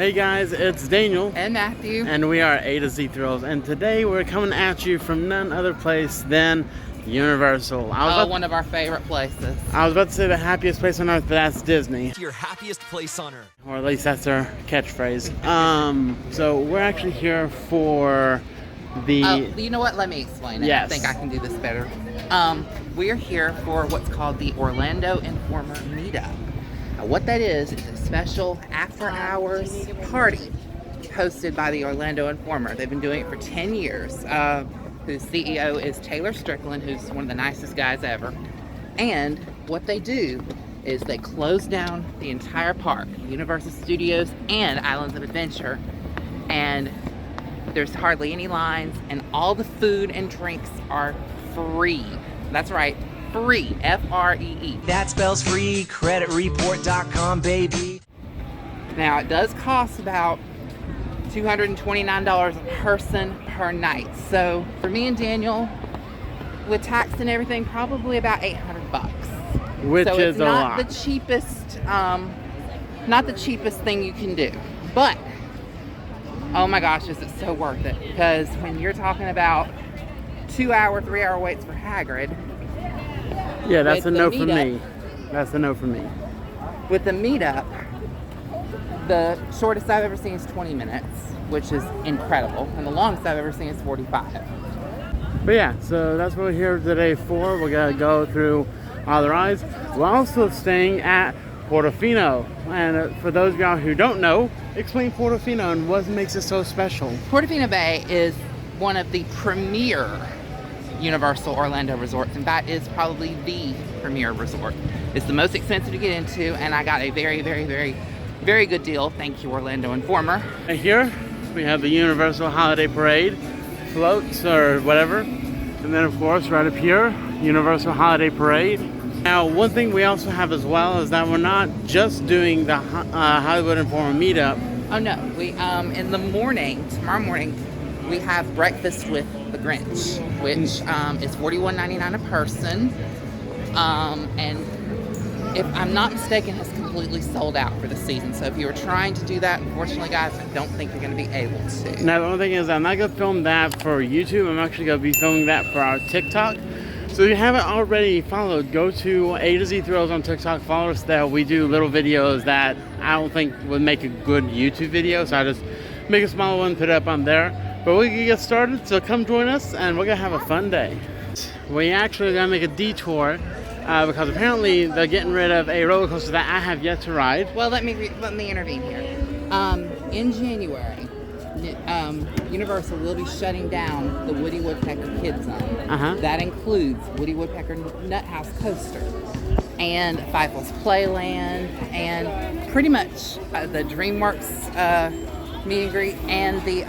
Hey guys, it's Daniel and Matthew, and we are A to Z Thrills, and today we're coming at you from none other place than Universal. One of our favorite places. I was about to say the happiest place on earth, but that's Disney. Your happiest place on earth. Or at least that's their catchphrase. So we're actually here for the... you know what? Let me explain it. Yes. I think I can do this better. We're here for what's called the Orlando Informer Meetup. What that is a special after-hours party hosted by the Orlando Informer. They've been doing it for 10 years. Whose CEO is Taylor Strickland, who's one of the nicest guys ever. And what they do is they close down the entire park, Universal Studios and Islands of Adventure, and there's hardly any lines, and all the food and drinks are free. That's right, free, F-R-E-E. That spells free, creditreport.com, baby. Now, it does cost about $229 a person per night. So for me and Daniel, with tax and everything, probably about $800. Which so is it's a not lot. the cheapest, not the cheapest thing you can do. But oh my gosh, is it so worth it? Because when you're talking about 2-hour, 3-hour waits for Hagrid. Yeah, that's a no for meetup, me. That's a no for me. With the meetup, the shortest I've ever seen is 20 minutes, which is incredible. And the longest I've ever seen is 45. But yeah, so that's what we're here today for. We're going to go through all the rides. We're also staying at Portofino. And for those of y'all who don't know, explain Portofino and what makes it so special. Portofino Bay is one of the premier Universal Orlando resorts. In fact, it's probably the premier resort. It's the most expensive to get into, and I got a very, very, very, very good deal. Thank you, Orlando Informer. And here we have the Universal Holiday Parade floats or whatever. And then of course right up here, Universal Holiday Parade. Now one thing we also have as well is that we're not just doing the Hollywood Informer meetup. Oh no, we in the morning, tomorrow morning, we have breakfast with the Grinch, which is $41.99 a person. And if I'm not mistaken, has completely sold out for the season. So if you were trying to do that, unfortunately, guys, I don't think you're going to be able to. Now the only thing is I'm not going to film that for YouTube. I'm actually going to be filming that for our TikTok. So if you haven't already followed, go to A to Z Thrills on TikTok. Follow us there. We do little videos that I don't think would make a good YouTube video. So I just make a small one, put it up on there. But we can get started. So come join us and we're going to have a fun day. We actually are going to make a detour. Because apparently they're getting rid of a roller coaster that I have yet to ride. Well, let me intervene here. In January, Universal will be shutting down the Woody Woodpecker Kids Zone. That includes Woody Woodpecker Nut House Coaster and Feifels Playland and pretty much the DreamWorks meet and greet and the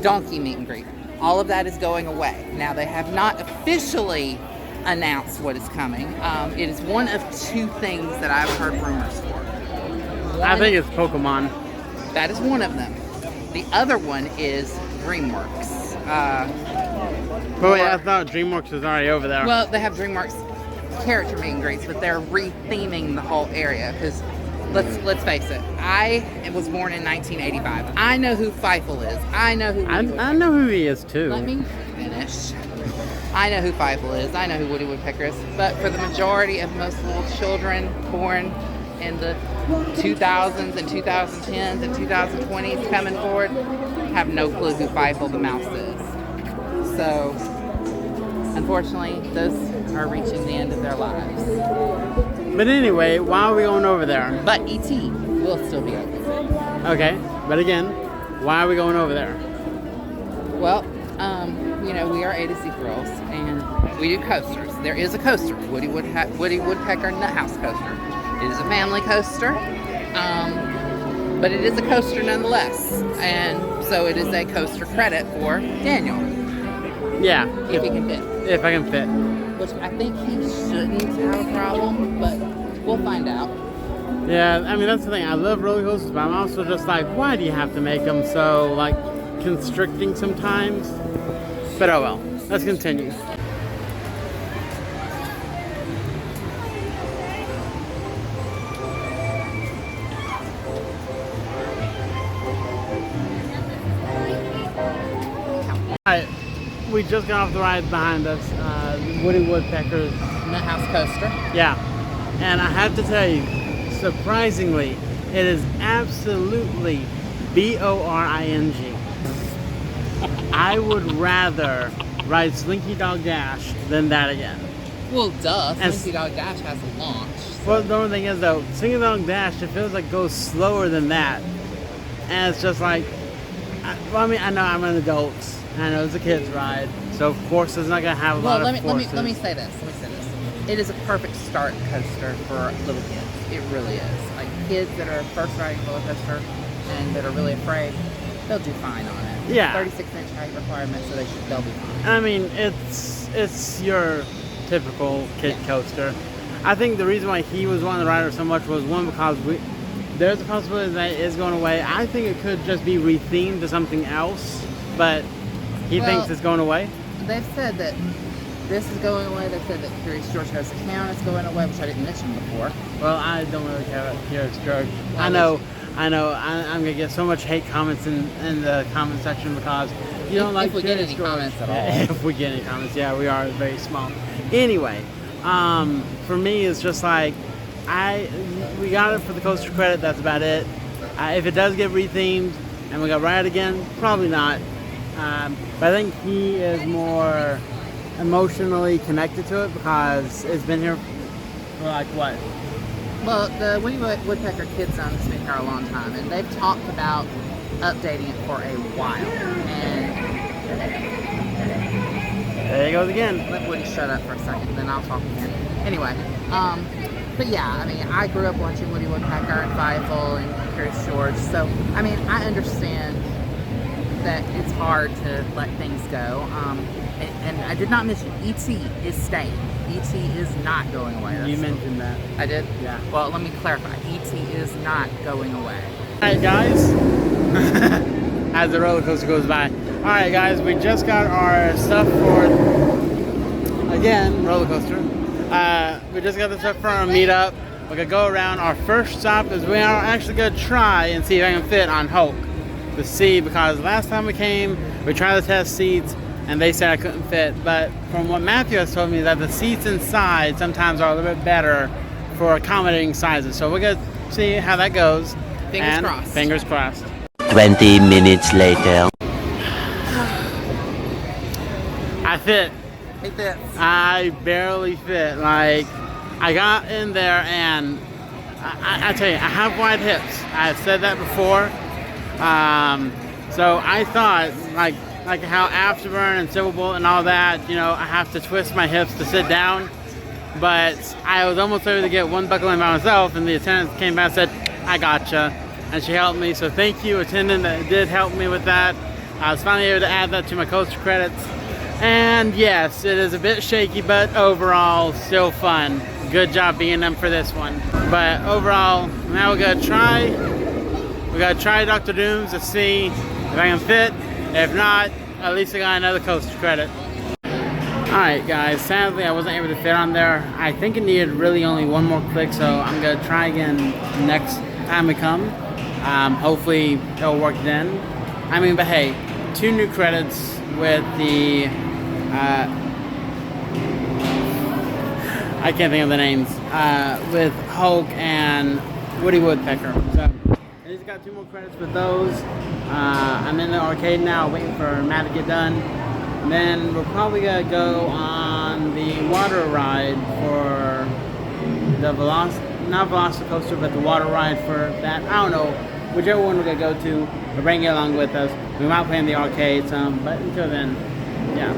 Donkey meet and greet. All of that is going away. Now, they have not officially announce what is coming. It is one of two things that I've heard rumors for. I think it's Pokemon. That is one of them. The other one is DreamWorks. But wait, I thought DreamWorks was already over there. Well, they have DreamWorks character meet and greets, but they're retheming the whole area because let's face it, I was born in 1985. I know who Feifel is. I know who I know who he is too. Let me finish. I know who Feifel is. I know who Woody Woodpecker is. But for the majority of most little children born in the 2000s and 2010s and 2020s coming forward, have no clue who Feifel the mouse is. So, unfortunately, those are reaching the end of their lives. But anyway, why are we going over there? But E.T. will still be open. Okay, but again, why are we going over there? Well, you know, we are A to Z Girls, and we do coasters. There is a coaster, Woody Woodpecker Nut House Coaster. It is a family coaster, but it is a coaster nonetheless. And so it is a coaster credit for Daniel. Yeah. If he can fit. If I can fit. Which I think he shouldn't have a problem, but we'll find out. Yeah, I mean, that's the thing. I love roller coasters, but I'm also just like, why do you have to make them so, like, constricting sometimes? But oh well. Let's continue. we just got off the ride behind us, Woody Woodpecker's Nut House Coaster. Yeah, and I have to tell you, surprisingly, it is absolutely boring. I would rather ride Slinky Dog Dash than that again. Well, duh. And Slinky Dog Dash has a launch. Well, the only thing is though, Slinky Dog Dash, it feels like it goes slower than that, and it's just like, I mean, I know I'm an adult, I know it's a kid's ride, so of course it's not gonna have a lot of forces. Let me say this. It is a perfect start coaster for little kids. It really is. Like kids that are first riding a roller coaster and that are really afraid, they'll do fine on it. Yeah. 36-inch height requirement, so they'll be fine. I mean, it's your typical kid coaster. I think the reason why he was wanting to ride it so much was one, because there's a possibility that it is going away. I think it could just be rethemed to something else, but he thinks it's going away. They've said that this is going away. They've said that Curious George Goes to Town is going away, which I didn't mention before. Well, I don't really care about Curious George. I know. I'm gonna get so much hate comments in the comment section because you don't like. If we get any comments at all. If we get any comments, yeah, we are very small. Anyway, for me, it's just like we got it for the coaster credit. That's about it. If it does get rethemed and we got ride again, probably not. But I think he is more emotionally connected to it because it's been here for like what? Well, the Woody Woodpecker Kids Zone has been here a long time, and they've talked about updating it for a while. And there he goes again. Let Woody shut up for a second, then I'll talk again. Anyway, but yeah, I mean, I grew up watching Woody Woodpecker and Fievel and Curious George, so I mean, I understand that it's hard to let things go. And I did not mention, E.T. is staying. E.T. is not going away. You mentioned that. I did? Yeah. Well, let me clarify. E.T. is not going away. Alright guys, as the roller coaster goes by. Alright guys, we just got our stuff for, again, roller coaster. We just got the stuff for our meetup. We're gonna go around. Our first stop is we are actually gonna try and see if I can fit on Hulk. To see, because last time we came, we tried to test seats and they said I couldn't fit. But from what Matthew has told me, that the seats inside sometimes are a little bit better for accommodating sizes. So we're gonna see how that goes. Fingers crossed. Fingers crossed. 20 minutes later. I fit. It fits. I barely fit. Like, I got in there and I tell you, I have wide hips. I've said that before. So I thought, like how Afterburn and Civil Bolt and all that, you know, I have to twist my hips to sit down. But I was almost able to get one buckle in by myself, and the attendant came back and said, I gotcha. And she helped me, so thank you, attendant, that did help me with that. I was finally able to add that to my coaster credits. And yes, it is a bit shaky, but overall, still fun. Good job being them for this one. But overall, now we gotta try Dr. Dooms to see if I can fit. If not, at least I got another coaster credit. Alright guys, sadly I wasn't able to fit on there. I think it needed really only one more click, so I'm gonna try again next time we come. Hopefully it'll work then. I mean, but hey, 2 new credits with the I can't think of the names, with Hulk and Woody Woodpecker. So I just got 2 more credits with those. I'm in the arcade now waiting for Matt to get done. And then we're probably gonna go on the water ride for the not Velocicoaster, but the water ride for that. I don't know, whichever one we're gonna go to. We're bringing it along with us. We might play in the arcade some, but until then, yeah.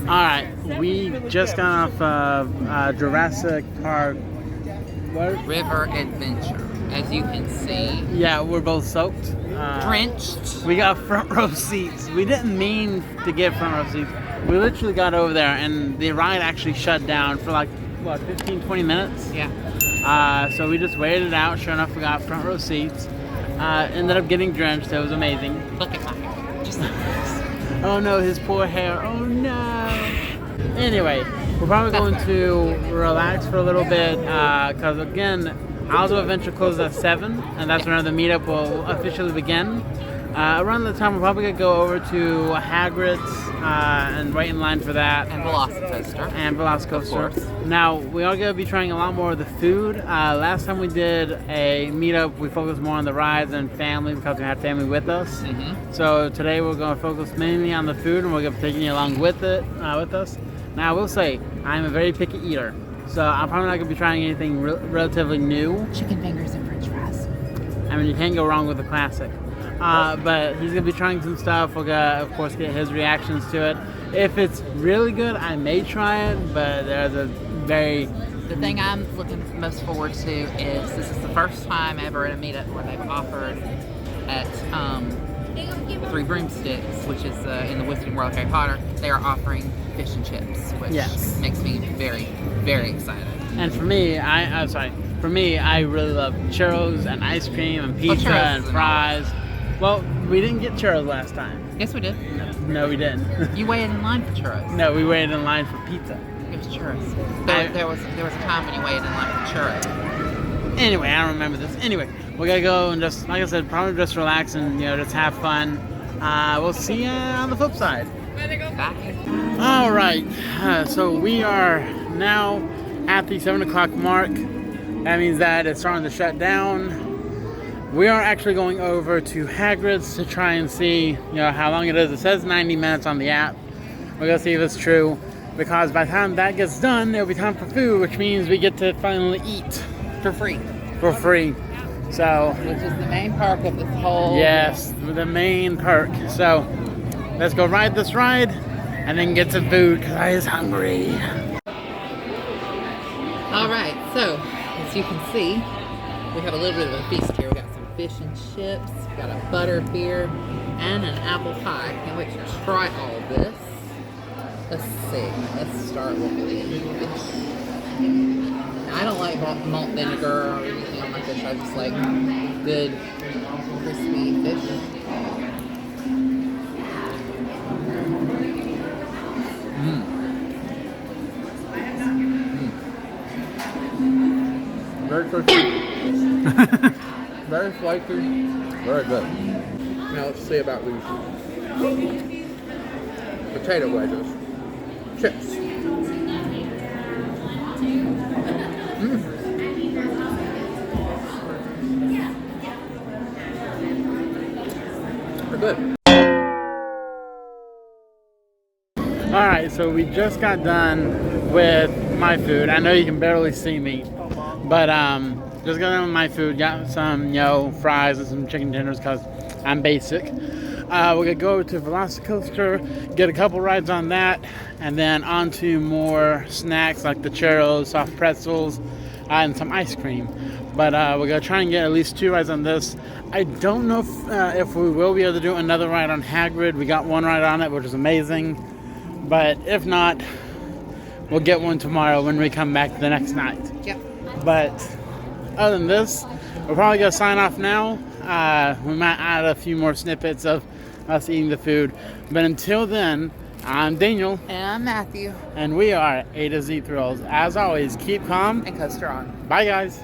Alright, we just got off of Jurassic Park. What? River Adventure. As you can see. Yeah, we're both soaked. Drenched. We got front row seats. We didn't mean to get front row seats. We literally got over there and the ride actually shut down for like, what, 15, 20 minutes? Yeah. So we just waited it out. Sure enough, we got front row seats. Ended up getting drenched. It was amazing. Look at my hair. Just like this. Oh no, his poor hair. Oh no. Anyway, we're probably going to relax for a little bit because again, House of Adventure closes at 7, and that's when the meetup will officially begin. Around the time, we're probably gonna go over to Hagrid's and wait in line for that. And Velocicoaster. And Velocicoaster. Of course. Now, we are gonna be trying a lot more of the food. Last time we did a meetup, we focused more on the rides and family because we had family with us. So today we're gonna focus mainly on the food, and we're gonna be taking you along with it, with us. Now, I will say, I'm a very picky eater, so I'm probably not gonna be trying anything relatively new. Chicken fingers and french fries. I mean, you can't go wrong with the classic. But he's gonna be trying some stuff. We're gonna, of course, get his reactions to it. If it's really good, I may try it, but there's a very... The thing I'm looking most forward to is this is the first time ever at a meetup where they've offered at Three Broomsticks, which is in the Wizarding World of Harry Potter, they are offering fish and chips, which makes me very, very excited. And for me, I really love churros and ice cream and pizza and fries. Well, we didn't get churros last time. Yes, we did. No, we didn't. You waited in line for churros. No, we waited in line for pizza. It was churros. There was a time when you waited in line for churros. Anyway, I don't remember this. Anyway, we're gonna go and just, like I said, probably just relax and just have fun. We'll see you on the flip side. Bye. All right, so we are now at the 7 o'clock mark. That means that it's starting to shut down. We are actually going over to Hagrid's to try and see, how long it is. It says 90 minutes on the app. We're gonna see if it's true, because by the time that gets done, it'll be time for food, which means we get to finally eat For free. for free. So, Which is the main perk of this whole... yes, the main perk. So, let's go ride this ride and then get some food, because I is hungry. All right, so as you can see, we have a little bit of a feast here. We got some fish and chips, we got a butter beer, and an apple pie. Can't wait to try all of this. Let's see. Let's start with the fish. I don't like malt vinegar or anything on my fish. I just like good crispy fish. Very crispy. Very flaky. Very good. Now let's see about these potato wedges. Chips. They're good. Alright, so we just got done with my food. I know you can barely see me, but just got done with my food. Got some, fries and some chicken tenders because I'm basic. We're gonna go to Velocicoaster, get a couple rides on that, and then on to more snacks like the churros, soft pretzels, and some ice cream. But we're gonna try and get at least 2 rides on this. I don't know if we will be able to do another ride on Hagrid. We got 1 ride on it, which is amazing. But if not, we'll get one tomorrow when we come back the next night. Yep. But other than this, we're probably gonna sign off now. We might add a few more snippets of us eating the food. But until then, I'm Daniel. And I'm Matthew. And we are A to Z Thrills. As always, keep calm And coaster on. Bye, guys.